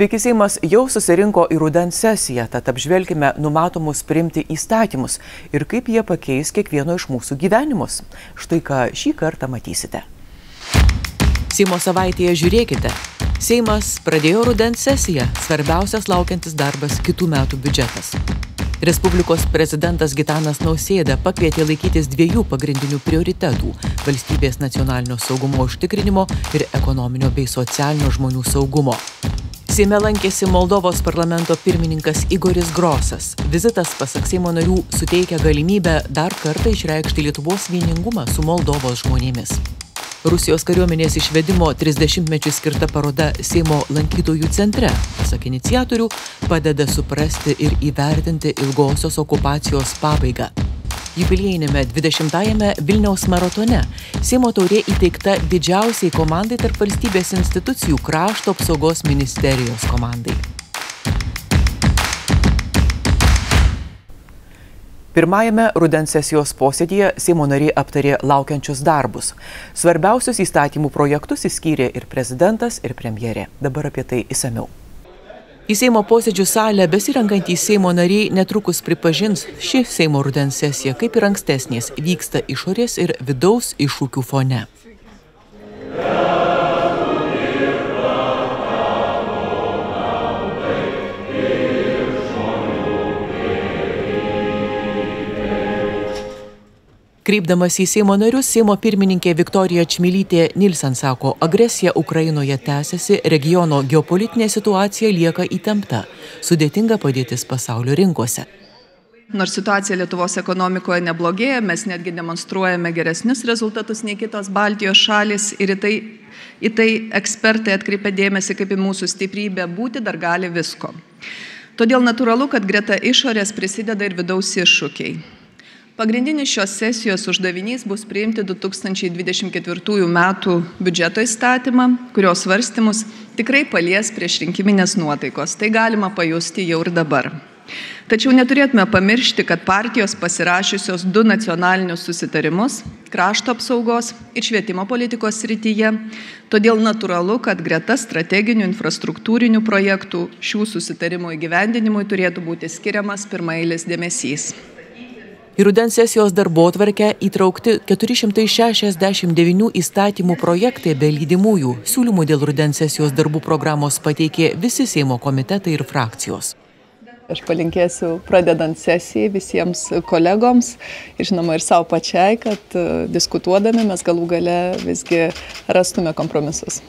Sveiki, Seimas jau susirinko į rudens sesiją, tad apžvelkime numatomus priimti įstatymus ir kaip jie pakeis kiekvieno iš mūsų gyvenimus. Štai ką šį kartą matysite. Seimo savaitėje žiūrėkite. Seimas pradėjo rudens sesiją, svarbiausias laukiantis darbas kitų metų biudžetas. Respublikos prezidentas Gitanas Nausėda pakvietė laikytis dviejų pagrindinių prioritetų – valstybės nacionalinio saugumo užtikrinimo ir ekonominio bei socialinio žmonių saugumo. Seime lankėsi Moldovos parlamento pirmininkas Igoris Grosas. Vizitas, pasak Seimo narių, suteikia galimybę dar kartą išreikšti Lietuvos vieningumą su Moldovos žmonėmis. Rusijos kariuomenės išvedimo 30-mečiui skirta paroda Seimo lankytojų centre, pasak iniciatorių, padeda suprasti ir įvertinti ilgosios okupacijos pabaigą. Jubiliejinėme 20-ajame Vilniaus maratone Seimo taurė įteikta didžiausiai komandai tarp valstybės institucijų Krašto apsaugos ministerijos komandai. Pirmajame rudens sesijos posėdyje Seimo nariai aptarė laukiančius darbus. Svarbiausius įstatymų projektus išskyrė ir prezidentas, ir premjerė. Dabar apie tai išsamiau. Į Seimo posėdžių salę besirenkantys Seimo nariai netrukus pripažins, ši Seimo rudens sesija, kaip ir ankstesnės, vyksta išorės ir vidaus iššūkių fone. Kreipdamas į Seimo narius, Seimo pirmininkė Viktorija Čmilytė Nilsen sako, agresija Ukrainoje tęsiasi, regiono geopolitinė situacija lieka įtempta, sudėtinga padėtis pasaulio rinkose. Nors situacija Lietuvos ekonomikoje neblogėja, mes netgi demonstruojame geresnius rezultatus nei kitos Baltijos šalys ir į tai ekspertai atkreipia dėmesį, kaip į mūsų stiprybę būti dar gali visko. Todėl natūralu, kad greta išorės prisideda ir vidaus iššūkiai. Pagrindinis šios sesijos uždavinys bus priimti 2024 metų biudžeto įstatymą, kurio svarstymus tikrai palies priešrinkiminės nuotaikos. Tai galima pajusti jau ir dabar. Tačiau neturėtume pamiršti, kad partijos pasirašiusios 2 nacionalinius susitarimus – krašto apsaugos ir švietimo politikos srityje. Todėl natūralu, kad greta strateginių infrastruktūrinių projektų šių susitarimų įgyvendinimui turėtų būti skiriamas pirmaeilis dėmesys. Į rudens sesijos darbotvarkę įtraukti 469 įstatymų projektai be lydimųjų. Siūlymų dėl rudens sesijos darbų programos pateikė visi Seimo komitetai ir frakcijos. Aš palinkėsiu pradedant sesiją visiems kolegoms ir žinoma ir savo pačiai, kad diskutuodami mes galų gale visgi rastume kompromisus.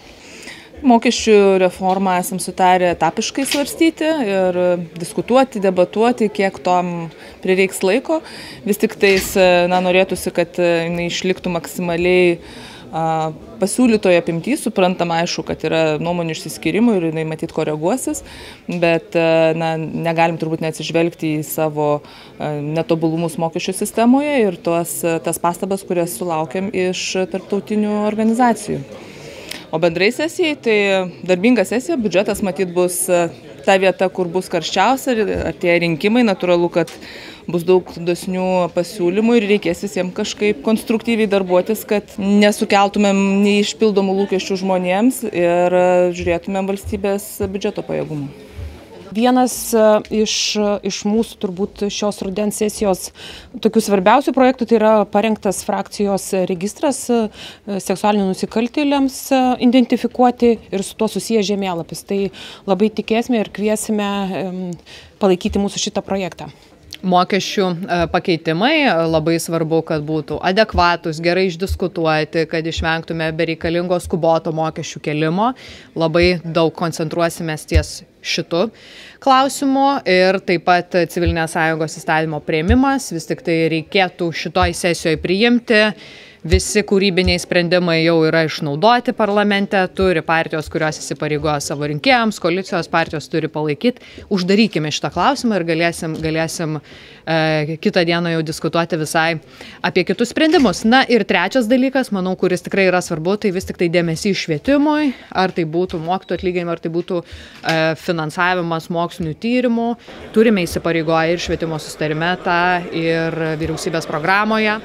Mokesčių reformą esam sutarę etapiškai svarstyti ir diskutuoti, debatuoti, kiek tom prireiks laiko. Vis tik tais norėtųsi, kad jinai išliktų maksimaliai pasiūlytoje apimty, suprantama, aišku, kad yra nuomonių išsiskyrimų ir jinai matyt koreguosis, bet negalim turbūt neatsižvelgti į savo netobulumus mokesčių sistemoje ir tas pastabas, kurias sulaukėm iš tarptautinių organizacijų. O bendrai sesijai, tai darbinga sesija, biudžetas matyt bus ta vieta, kur bus karščiausia ir tie rinkimai, natūralu, kad bus daug dosnių pasiūlymų ir reikės visiems kažkaip konstruktyviai darbuotis, kad nesukeltumėm neišpildomų lūkesčių žmonėms ir žiūrėtumėm valstybės biudžeto pajėgumų. Vienas iš mūsų turbūt šios rudens sesijos tokių svarbiausių projektų tai yra parengtas frakcijos registras seksualinių nusikaltėliams identifikuoti ir su tuo susijęs žemėlapis. Tai labai tikėsime ir kviesime palaikyti mūsų šitą projektą. Mokesčių pakeitimai labai svarbu, kad būtų adekvatus, gerai išdiskutuoti, kad išvengtume bereikalingo skuboto mokesčių kelimo. Labai daug koncentruosimės ties šitu klausimu ir taip pat civilinės sąjungos įstatymo priėmimas. Vis tik tai reikėtų šitoj sesijoje priimti. Visi kūrybiniai sprendimai jau yra išnaudoti parlamente, turi partijos, kurios įsipareigoja savo rinkėjams, koalicijos partijos turi palaikyti. Uždarykime šitą klausimą ir galėsim kitą dieną jau diskutuoti visai apie kitus sprendimus. Na ir trečias dalykas, manau, kuris tikrai yra svarbu, tai vis tik tai dėmesys švietimui, ar tai būtų mokytojų atlyginimai, ar tai būtų finansavimas mokslinių tyrimų. Turime įsipareigoję ir švietimo susitarime tą ir vyriausybės programoje.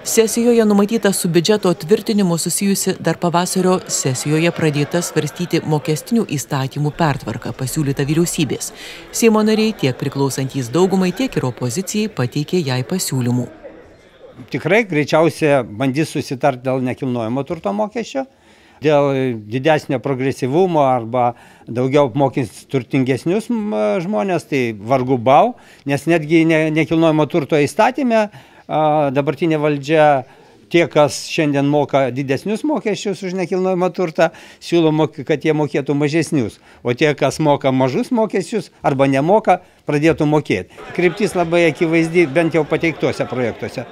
Sesijoje numatyta su biudžeto tvirtinimu susijusi dar pavasario sesijoje pradėta svarstyti mokestinių įstatymų pertvarką pasiūlyta vyriausybės. Seimo nariai tiek priklausantys daugumai, tiek ir opozicijai pateikė jai pasiūlymų. Tikrai greičiausiai bandys susitarti dėl nekilnojamo turto mokesčio, dėl didesnio progresyvumo arba daugiau apmokins turtingesnius žmonės, tai vargu bau, nes netgi nekilnojamo turto įstatyme dabartinė valdžia, tie, kas šiandien moka didesnius mokesčius už nekilnojamą turtą, siūlo, kad jie mokėtų mažesnius, o tie, kas moka mažus mokesčius arba nemoka, pradėtų mokėti. Kryptis labai akivaizdi, bent jau pateiktuose projektuose.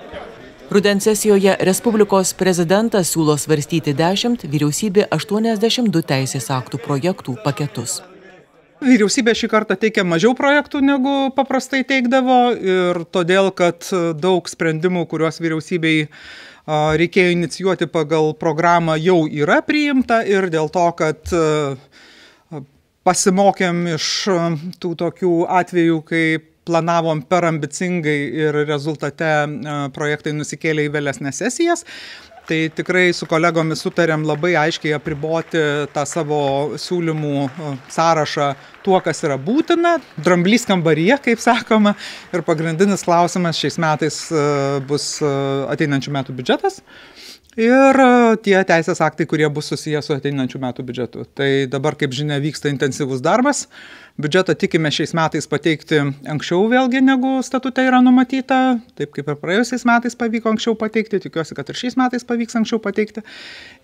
Rudens sesijoje Respublikos prezidentas siūlo svarstyti 10, vyriausybė 82 teisės aktų projektų paketus. Vyriausybė šį kartą teikia mažiau projektų negu paprastai teikdavo ir todėl, kad daug sprendimų, kuriuos vyriausybei reikėjo inicijuoti pagal programą, jau yra priimta ir dėl to, kad pasimokėm iš tų tokių atvejų, kai planavom per ambicingai ir rezultate projektai nusikėlė į vėlesnes sesijas. Tai tikrai su kolegomis sutarėm labai aiškiai apriboti tą savo siūlymų sąrašą tuo, kas yra būtina, dramblys kambaryje, kaip sakoma. Ir pagrindinis klausimas šiais metais bus ateinančių metų biudžetas ir tie teisės aktai, kurie bus susiję su ateinančių metų biudžetu. Tai dabar, kaip žinia, vyksta intensyvus darbas. Biudžetą tikime šiais metais pateikti anksčiau vėlgi, negu statute yra numatyta. Taip kaip ir praėjusiais metais pavyko anksčiau pateikti, tikiuosi, kad ir šiais metais pavyks anksčiau pateikti.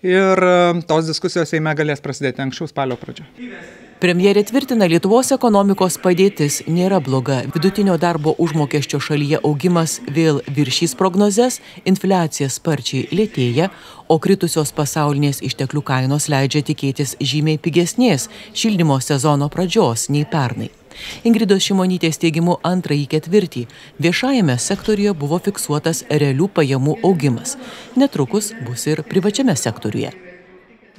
Ir tos diskusijos Seime galės prasidėti anksčiau spalio pradžioje. Premjerė tvirtina, Lietuvos ekonomikos padėtis nėra bloga. Vidutinio darbo užmokesčio šalyje augimas vėl viršys prognozes, infliacija sparčiai lėtėja, o kritusios pasaulinės išteklių kainos leidžia tikėtis žymiai pigesnės šildymo sezono pradžios nei pernai. Ingridos Šimonytės teigimu antrąjį ketvirtį viešajame sektoriuje buvo fiksuotas realių pajamų augimas. Netrukus bus ir privačiame sektoriuje.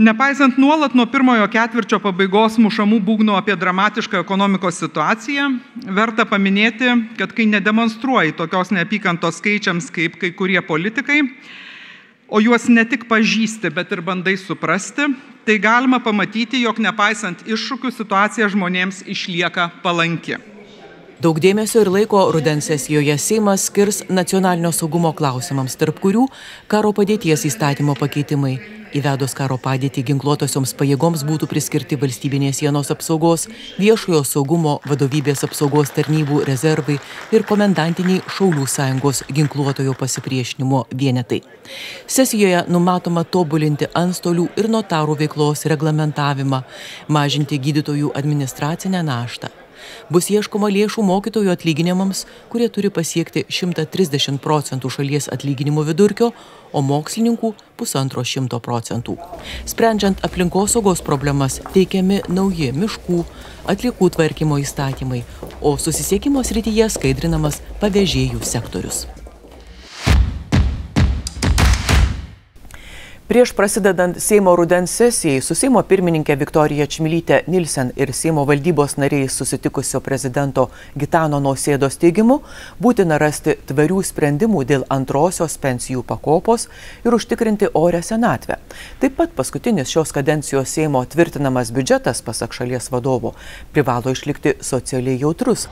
Nepaisant nuolat nuo pirmojo ketvirčio pabaigos mušamų būgnų apie dramatišką ekonomikos situaciją, verta paminėti, kad kai nedemonstruoji tokios neapykantos skaičiams kaip kai kurie politikai, o juos ne tik pažįsti, bet ir bandai suprasti, tai galima pamatyti, jog nepaisant iššūkių situacija žmonėms išlieka palanki. Daug dėmesio ir laiko rudens sesijoje Seimas skirs nacionalinio saugumo klausimams, tarp kurių karo padėties įstatymo pakeitimai. Įvedus karo padėtį ginkluotosioms pajėgoms būtų priskirti valstybinės sienos apsaugos, viešojo saugumo, vadovybės apsaugos tarnybų rezervai ir komendantiniai Šaulių sąjungos ginkluotojo pasipriešinimo vienetai. Sesijoje numatoma tobulinti antstolių ir notarų veiklos reglamentavimą, mažinti gydytojų administracinę naštą. Bus ieškoma lėšų mokytojų atlyginimams, kurie turi pasiekti 130% šalies atlyginimų vidurkio, o mokslininkų 150%. Sprendžiant aplinkosaugos problemas, teikiami nauji miškų, atliekų tvarkymo įstatymai, o susisiekimo srityje skaidrinamas pavėžėjų sektorius. Prieš prasidedant Seimo rudens sesijai su Seimo pirmininkė Viktorija Čmilytė Nilsen ir Seimo valdybos nariais susitikusio prezidento Gitano Nausėdos teigimu, būtina rasti tvarių sprendimų dėl antrosios pensijų pakopos ir užtikrinti orę senatvę. Taip pat paskutinis šios kadencijos Seimo tvirtinamas biudžetas, pasak šalies vadovo, privalo išlikti socialiai jautrus.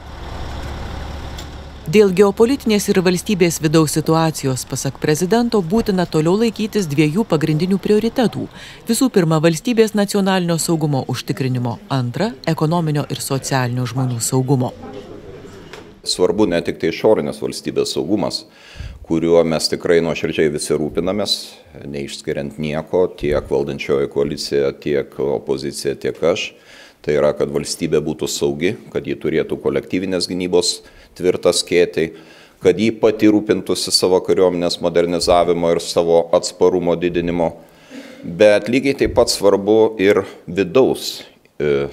Dėl geopolitinės ir valstybės vidaus situacijos, pasak prezidento, būtina toliau laikytis dviejų pagrindinių prioritetų. Visų pirma, valstybės nacionalinio saugumo užtikrinimo. Antra, ekonominio ir socialinio žmonių saugumo. Svarbu ne tik tai išorinis valstybės saugumas, kuriuo mes tikrai nuoširdžiai visi rūpinamės, neišskiriant nieko, tiek valdančioji koalicija, tiek opozicija, tiek aš. Tai yra, kad valstybė būtų saugi, kad ji turėtų kolektyvinės gynybos tvirtą skėtį, kad ji pati rūpintųsi savo kariuomenės modernizavimo ir savo atsparumo didinimo. Bet lygiai taip pat svarbu ir vidaus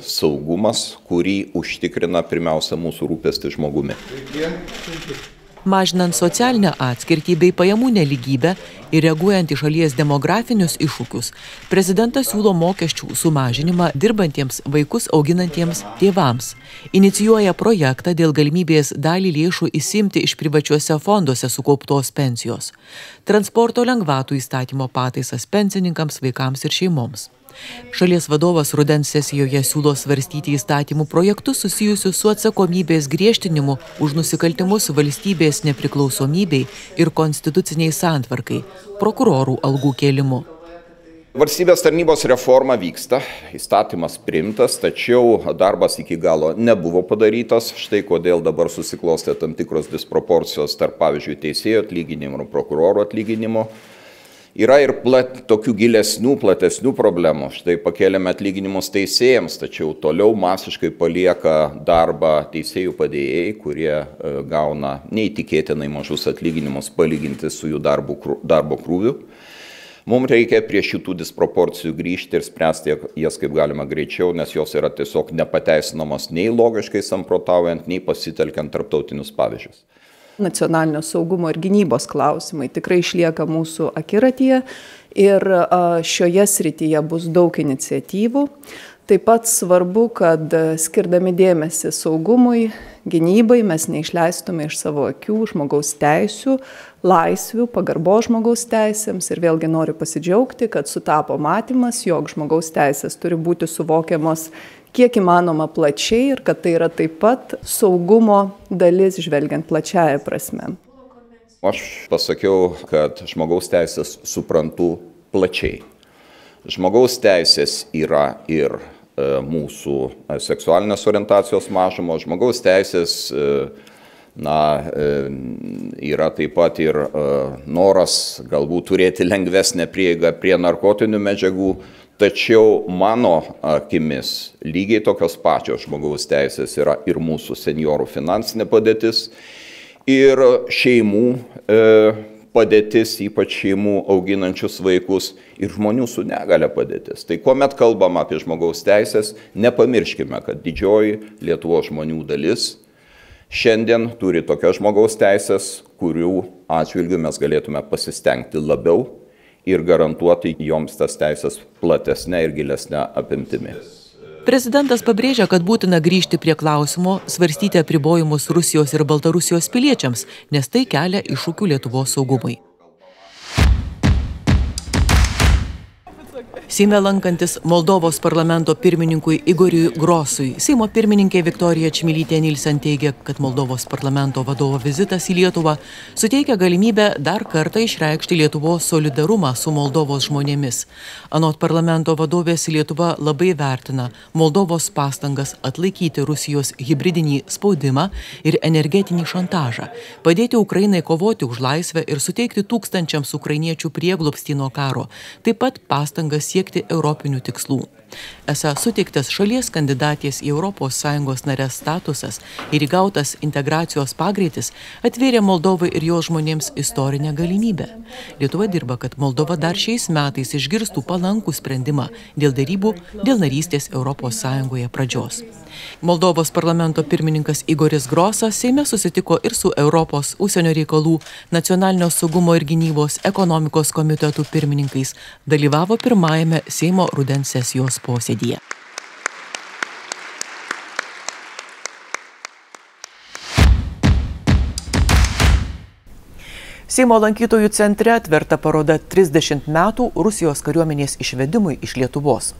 saugumas, kurį užtikrina pirmiausia mūsų rūpestis žmogumi. Mažinant socialinę atskirtį bei pajamų nelygybę ir reaguojant į šalies demografinius iššūkius, prezidentas siūlo mokesčių sumažinimą dirbantiems vaikus auginantiems tėvams. Inicijuoja projektą dėl galimybės dalį lėšų įsimti iš privačiuose fonduose sukauptos pensijos. Transporto lengvatų įstatymo pataisas pensininkams, vaikams ir šeimoms. Šalies vadovas rudens sesijoje siūlo svarstyti įstatymų projektus susijusius su atsakomybės griežtinimu už nusikaltimus valstybės nepriklausomybei ir konstituciniai santvarkai, prokurorų algų kėlimu. Valstybės tarnybos reforma vyksta, įstatymas priimtas, tačiau darbas iki galo nebuvo padarytas. Štai kodėl dabar susiklostė tam tikros disproporcijos tarp, pavyzdžiui, teisėjų atlyginimų ir prokurorų atlyginimų. Yra ir tokių gilesnių, platesnių problemų. Štai pakėlėme atlyginimus teisėjams, tačiau toliau masiškai palieka darbą teisėjų padėjėjai, kurie gauna neįtikėtinai mažus atlyginimus palyginti su jų darbo krūviu. Mums reikia prie šitų disproporcijų grįžti ir spręsti jas kaip galima greičiau, nes jos yra tiesiog nepateisinamos nei logiškai samprotaujant, nei pasitelkiant tarptautinius pavyzdžius. Nacionalinio saugumo ir gynybos klausimai tikrai išlieka mūsų akiratyje ir šioje srityje bus daug iniciatyvų. Taip pat svarbu, kad skirdami dėmesį saugumui, gynybai mes neišleistume iš savo akių žmogaus teisių, laisvių, pagarbos žmogaus teisėms ir vėlgi noriu pasidžiaugti, kad sutapo matymas, jog žmogaus teisės turi būti suvokiamos kiek įmanoma plačiai ir kad tai yra taip pat saugumo dalis žvelgiant plačiaja prasme. Aš pasakiau, kad žmogaus teisės suprantu plačiai. Žmogaus teisės yra ir mūsų seksualinės orientacijos mažumo, žmogaus teisės yra taip pat ir noras galbūt turėti lengvesnę prieigą prie narkotinių medžiagų. Tačiau mano akimis lygiai tokios pačios žmogaus teisės yra ir mūsų senjorų finansinė padėtis ir šeimų padėtis, ypač šeimų auginančius vaikus ir žmonių su negale padėtis. Tai kuomet kalbam apie žmogaus teisės, nepamirškime, kad didžioji Lietuvos žmonių dalis šiandien turi tokias žmogaus teisės, kurių atžvilgiu mes galėtume pasistengti labiau ir garantuoti joms tas teisės platesnė ir gilesnė apimtimi. Prezidentas pabrėžia, kad būtina grįžti prie klausimo svarstyti apribojimus Rusijos ir Baltarusijos piliečiams, nes tai kelia iššūkių Lietuvos saugumui. Seime lankantis Moldovos parlamento pirmininkui Igoriui Grosui, Seimo pirmininkė Viktorija Čmilytė Nilsen teigia, kad Moldovos parlamento vadovo vizitas į Lietuvą suteikia galimybę dar kartą išreikšti Lietuvos solidarumą su Moldovos žmonėmis. Anot parlamento vadovės, Lietuva labai vertina Moldovos pastangas atlaikyti Rusijos hibridinį spaudimą ir energetinį šantažą, padėti Ukrainai kovoti už laisvę ir suteikti tūkstančiams ukrainiečių prieglobstį nuo karo, taip pat pastangas siekti europinių tikslų. Esą suteiktas šalies kandidatės į ES narės statusas ir įgautas integracijos pagreitis atvėrė Moldovai ir jos žmonėms istorinę galimybę. Lietuva dirba, kad Moldova dar šiais metais išgirstų palankų sprendimą dėl derybų dėl narystės ES pradžios. Moldovos parlamento pirmininkas Igoris Grosas Seime susitiko ir su Europos užsienio reikalų, nacionalinio saugumo ir gynybos, ekonomikos komitetų pirmininkais, dalyvavo pirmajame Seimo rudens sesijos posėdyje. Seimo lankytojų centre atverta paroda 30 metų Rusijos kariuomenės išvedimui iš Lietuvos.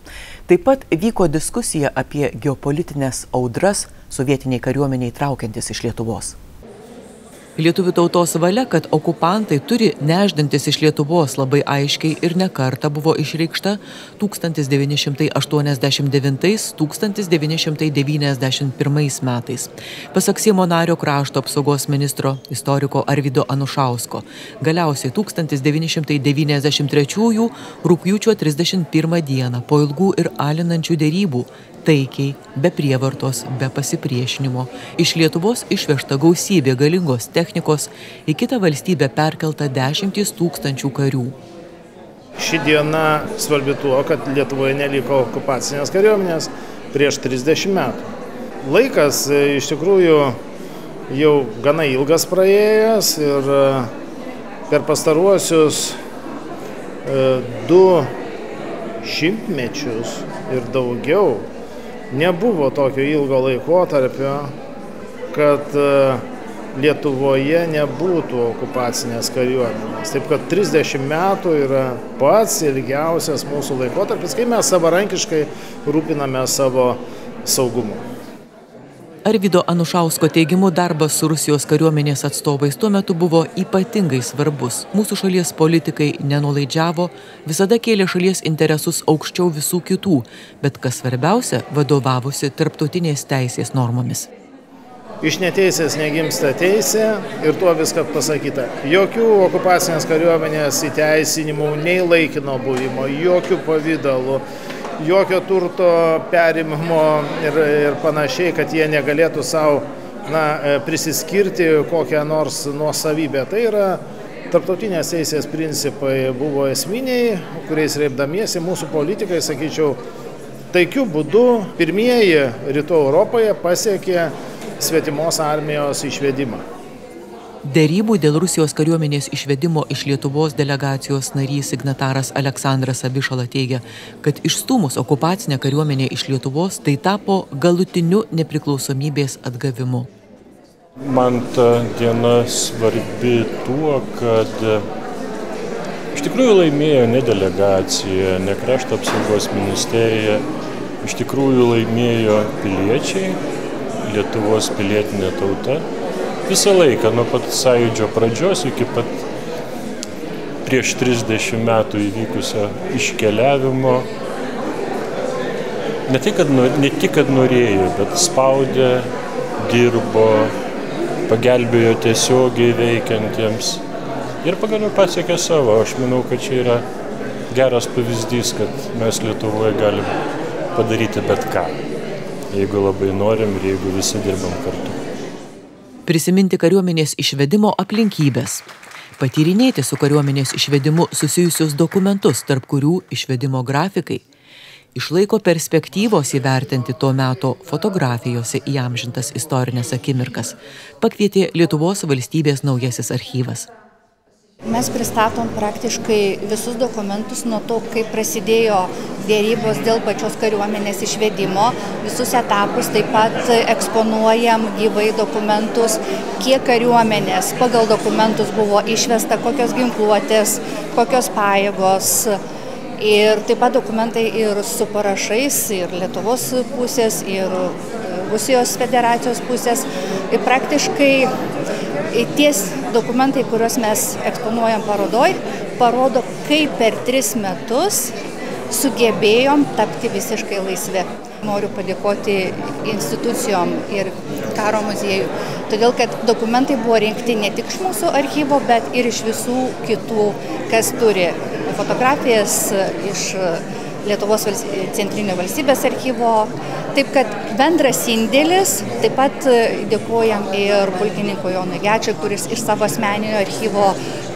Taip pat vyko diskusija apie geopolitinės audras sovietiniai kariuomeniai traukiantis iš Lietuvos. Lietuvių tautos valia, kad okupantai turi nešdantis iš Lietuvos labai aiškiai ir ne kartą buvo išreikšta 1989–1991 metais. Pasak Seimo nario krašto apsaugos ministro istoriko Arvydo Anušausko, galiausiai 1993 rugpjūčio 31 dieną po ilgų ir alinančių derybų taikiai, be prievartos, be pasipriešinimo, iš Lietuvos išvežta gausybė galingos technikos, į kitą valstybę perkelta 10 000 karių. Ši diena svarbi tuo, kad Lietuvoje neliko okupacinės kariuomenės prieš 30 metų. Laikas iš tikrųjų jau gana ilgas praėjęs ir per pastaruosius 2 šimtmečius ir daugiau nebuvo tokio ilgo laikotarpio, kad Lietuvoje nebūtų okupacinės kariuomenės. Taip kad 30 metų yra pats ilgiausias mūsų laikotarpis, kai mes savarankiškai rūpiname savo saugumu. Arvydo Anušausko teigimu, darbas su Rusijos kariuomenės atstovais tuo metu buvo ypatingai svarbus. Mūsų šalies politikai nenuolaidžiavo, visada kėlė šalies interesus aukščiau visų kitų, bet kas svarbiausia, vadovavosi tarptautinės teisės normomis. Iš neteisės negimsta teisė ir tuo viską pasakyta. Jokių okupacinės kariuomenės įteisinimų, nei laikino buvimo, jokių pavydalų, jokio turto perimimo ir panašiai, kad jie negalėtų savo prisiskirti kokią nors nuosavybę. Tai yra tarptautinės teisės principai buvo esminiai, kuriais reipdamiesi mūsų politikai, sakyčiau, taikiu būdu pirmieji rytų Europoje pasiekė svetimos armijos išvedimą. Derybų dėl Rusijos kariuomenės išvedimo iš Lietuvos delegacijos narys signataras Aleksandras Abišala teigia, kad išstūmus okupacinę kariuomenę iš Lietuvos, tai tapo galutiniu nepriklausomybės atgavimu. Man ta diena svarbi tuo, kad iš tikrųjų laimėjo ne delegacija, ne krašto apsaugos ministerija, iš tikrųjų laimėjo piliečiai, Lietuvos pilietinė tauta. Visą laiką, nuo pat sąjūdžio pradžios iki pat prieš 30 metų įvykusio iškeliavimo, ne tik, kad norėjo, bet spaudė, dirbo, pagelbėjo tiesiogiai veikiantiems ir pagaliau pasiekė savo. Aš manau, kad čia yra geras pavyzdys, kad mes Lietuvoje galim padaryti bet ką, jeigu labai norim ir jeigu visi dirbam kartu. Prisiminti kariuomenės išvedimo aplinkybės. Patyrinėti su kariuomenės išvedimu susijusius dokumentus, tarp kurių išvedimo grafikai. Iš laiko perspektyvos įvertinti to meto fotografijose įamžintas istorinės akimirkas, pakvietė Lietuvos valstybės naujasis archyvas. Mes pristatom praktiškai visus dokumentus nuo to, kaip prasidėjo dėrybos dėl pačios kariuomenės išvedimo, visus etapus, taip pat eksponuojam gyvai dokumentus, kiek kariuomenės pagal dokumentus buvo išvesta, kokios ginkluotės, kokios pajėgos. Ir taip pat dokumentai ir su parašais, ir Lietuvos pusės, ir Rusijos federacijos pusės. Ir praktiškai ties dokumentai, kuriuos mes eksponuojam parodoj, parodo, kaip per 3 metus sugebėjom tapti visiškai laisvi. Noriu padėkoti institucijom ir karo muziejui, todėl kad dokumentai buvo rinkti ne tik iš mūsų archyvo, bet ir iš visų kitų, kas turi fotografijas iš Lietuvos centrinio valstybės archyvo. Taip kad bendras indėlis, taip pat dėkojam ir pulkininkui Jonui Gečui, kuris iš savo asmeninio archyvo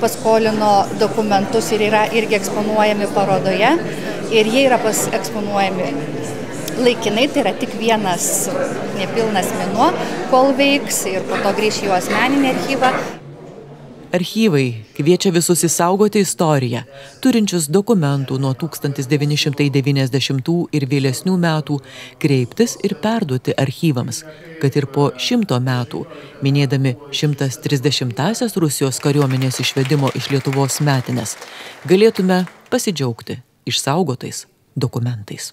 paskolino dokumentus ir yra irgi eksponuojami parodoje. Ir jie yra eksponuojami laikinai, tai yra tik vienas nepilnas mėnuo, kol veiks ir po to grįš į jo asmeninį archyvą. Archyvai kviečia visus išsaugoti istoriją, turinčius dokumentų nuo 1990 ir vėlesnių metų, kreiptis ir perduoti archyvams, kad ir po 100 metų, minėdami 130-asias Rusijos kariuomenės išvedimo iš Lietuvos metines, galėtume pasidžiaugti išsaugotais dokumentais.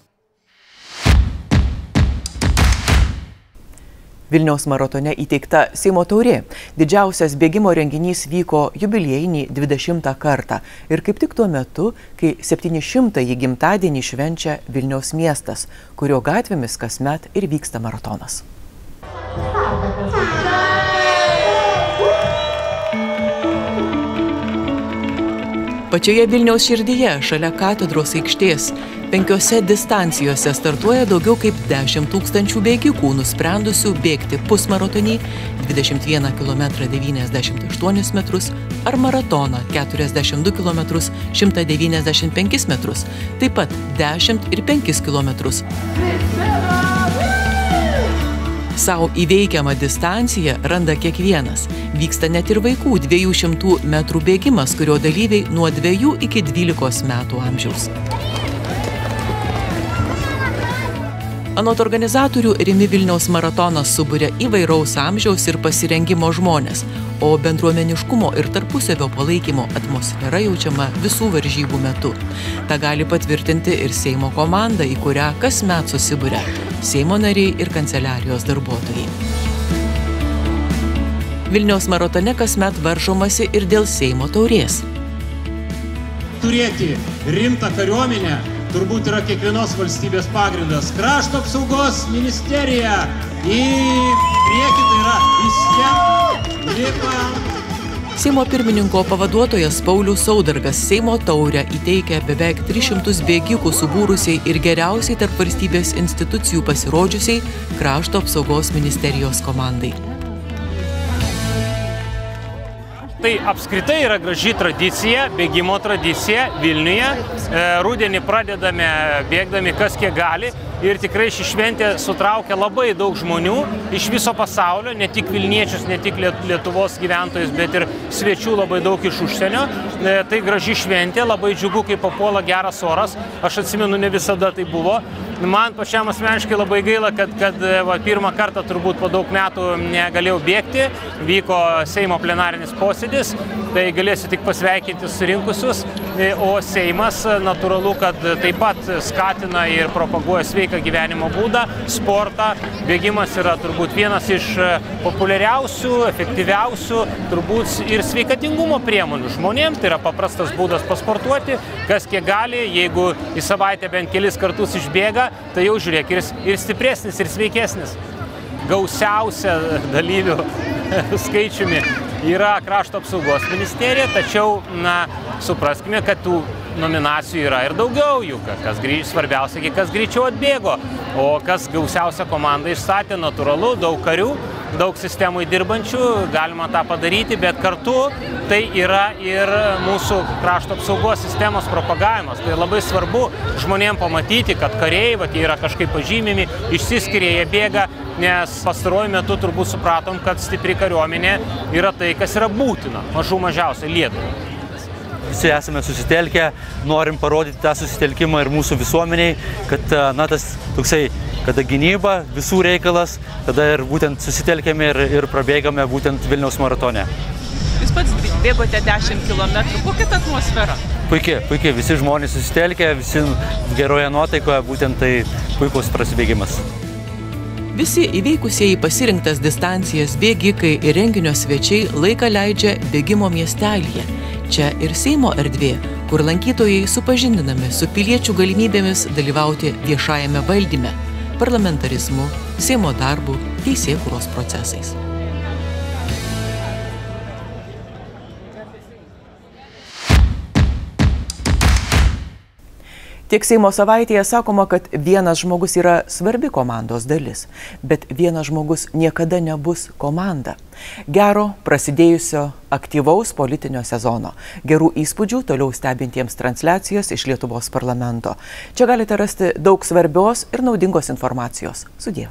Vilniaus maratone įteikta Seimo taurė. Didžiausias bėgimo renginys vyko jubiliejinį 20 kartą. Ir kaip tik tuo metu, kai 700-ąjį gimtadienį švenčia Vilniaus miestas, kurio gatvėmis kasmet ir vyksta maratonas. Pačioje Vilniaus širdyje, šalia katedros aikštės, 5 distancijose startuoja daugiau kaip 10 000 bėgikų, nusprendusių bėgti pusmaratonį 21 km 98 metrus ar maratoną 42 km 195 metrus, taip pat 10 ir 5 km. Sau įveikiamą distanciją randa kiekvienas. Vyksta net ir vaikų 200 metrų bėgimas, kurio dalyviai nuo 2 iki 12 metų amžiaus. Anot organizatorių, Rimi Vilniaus maratonas suburia įvairaus amžiaus ir pasirengimo žmonės, o bendruomeniškumo ir tarpusavio palaikymo atmosfera jaučiama visų varžybų metu. Ta gali patvirtinti ir Seimo komanda, į kurią kasmet susiburia Seimo nariai ir kanceliarijos darbuotojai. Vilniaus maratone kasmet varžomasi ir dėl Seimo taurės. Turėti rimtą kariuomenę turbūt yra kiekvienos valstybės pagrindas. Krašto apsaugos ministerija į priekį, tai yra visiems lipa. Seimo pirmininko pavaduotojas Paulius Saudargas Seimo taurę įteikia beveik 300 bėgikų subūrusiai ir geriausiai tarp valstybės institucijų pasirodžiusiai Krašto apsaugos ministerijos komandai. Tai apskritai yra graži tradicija, bėgimo tradicija Vilniuje. Rudenį pradedame bėgdami kas kiek gali ir tikrai ši šventė sutraukia labai daug žmonių iš viso pasaulio, ne tik vilniečius, ne tik Lietuvos gyventojus, bet ir svečių labai daug iš užsienio. Tai graži šventė, labai džiugu, kai papuola geras oras. Aš atsimenu, ne visada tai buvo. Man pačiam asmeniškai labai gaila, kad pirmą kartą turbūt po daug metų negalėjau bėgti. Vyko Seimo plenarinis posėdis, tai galėsiu tik pasveikinti surinkusius. O Seimas natūralu, kad taip pat skatina ir propaguoja sveiką gyvenimo būdą, sportą. Bėgimas yra turbūt vienas iš populiariausių, efektyviausių, turbūt ir sveikatingumo priemonių žmonėms. Tai yra paprastas būdas pasportuoti, kas kiek gali, jeigu į savaitę bent kelis kartus išbėga, tai jau žiūrėk ir stipresnis, ir sveikesnis. Gausiausia dalyvių skaičiumi yra Krašto apsaugos ministerija, tačiau supraskime, kad tų nominacijų yra ir daugiau jų, svarbiausia, kas greičiau atbėgo, o kas gausiausia komanda išstatė, natūralu, daug karių, daug sistemų dirbančių, galima tą padaryti, bet kartu tai yra ir mūsų Krašto apsaugos sistemos propagavimas. Tai labai svarbu žmonėms pamatyti, kad kariai, jie yra kažkaip pažymimi, išsiskiria, jie bėga, nes pastaruoju metu turbūt supratom, kad stipri kariuomenė yra tai, kas yra būtina, mažiausiai Lietuvai. Visi esame susitelkę, norim parodyti tą susitelkimą ir mūsų visuomeniai, kad tas toksai, kada gynyba visų reikalas, tada ir būtent susitelkėme ir prabėgame būtent Vilniaus maratone. Jūs pats bėgote 10 km, kokia ta atmosfera? Puikiai, visi žmonės susitelkę, visi geroje nuotaikoje, būtent tai puikus prasibėgimas. Visi įveikusieji pasirinktas distancijas bėgikai ir renginio svečiai laiką leidžia bėgimo miestelyje. Čia ir Seimo erdvė, kur lankytojai supažindinami su piliečių galimybėmis dalyvauti viešajame valdyme, parlamentarizmu, Seimo darbu, teisėkūros procesais. Tiek Seimo savaitėje sakoma, kad vienas žmogus yra svarbi komandos dalis, bet vienas žmogus niekada nebus komanda. Gero, prasidėjusio, aktyvaus politinio sezono. Gerų įspūdžių toliau stebintiems transliacijas iš Lietuvos parlamento. Čia galite rasti daug svarbios ir naudingos informacijos. Sudie.